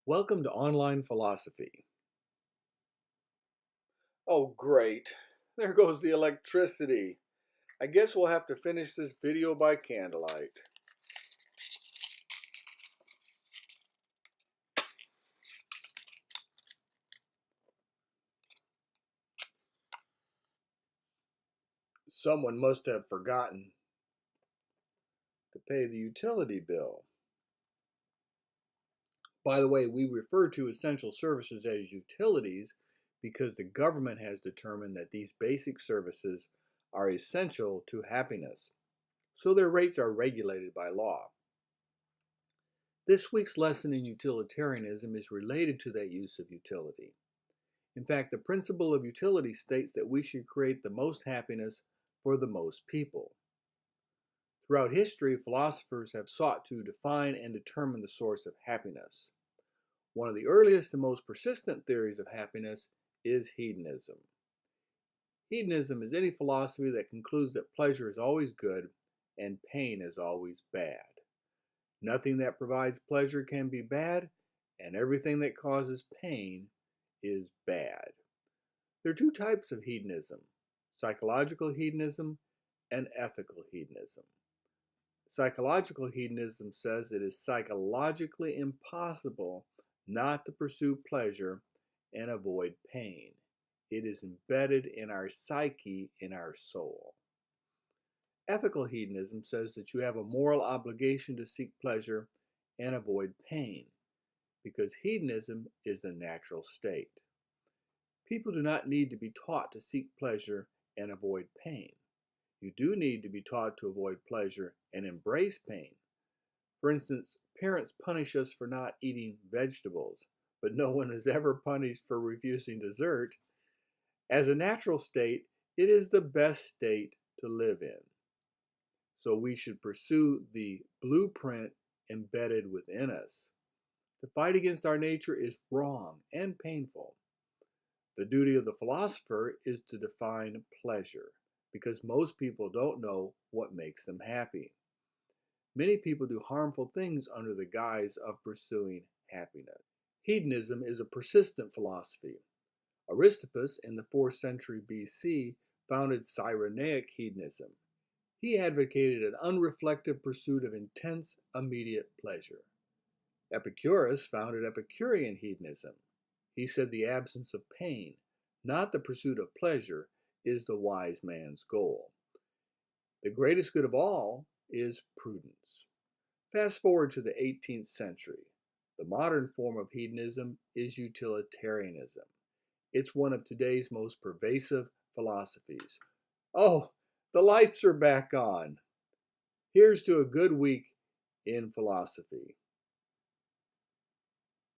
Welcome to Online Philosophy. Oh, great. There goes the electricity. I guess we'll have to finish this video by candlelight. Someone must have forgotten to pay the utility bill. By the way, we refer to essential services as utilities because the government has determined that these basic services are essential to happiness, so their rates are regulated by law. This week's lesson in utilitarianism is related to that use of utility. In fact, the principle of utility states that we should create the most happiness for the most people. Throughout history, philosophers have sought to define and determine the source of happiness. One of the earliest and most persistent theories of happiness is hedonism. Hedonism is any philosophy that concludes that pleasure is always good and pain is always bad. Nothing that provides pleasure can be bad, and everything that causes pain is bad. There are two types of hedonism: psychological hedonism and ethical hedonism. Psychological hedonism says it is psychologically impossible not to pursue pleasure and avoid pain. It is embedded in our psyche, in our soul. Ethical hedonism says that you have a moral obligation to seek pleasure and avoid pain, because hedonism is the natural state. People do not need to be taught to seek pleasure and avoid pain. You do need to be taught to avoid pleasure and embrace pain. For instance, parents punish us for not eating vegetables, but no one is ever punished for refusing dessert. As a natural state, it is the best state to live in. So we should pursue the blueprint embedded within us. To fight against our nature is wrong and painful. The duty of the philosopher is to define pleasure, because most people don't know what makes them happy. Many people do harmful things under the guise of pursuing happiness. Hedonism is a persistent philosophy. Aristippus, in the 4th century BC, founded Cyrenaic hedonism. He advocated an unreflective pursuit of intense, immediate pleasure. Epicurus founded Epicurean hedonism. He said the absence of pain, not the pursuit of pleasure, is the wise man's goal. The greatest good of all is prudence. Fast forward to the 18th century. The modern form of hedonism is utilitarianism. It's one of today's most pervasive philosophies. Oh, the lights are back on. Here's to a good week in philosophy.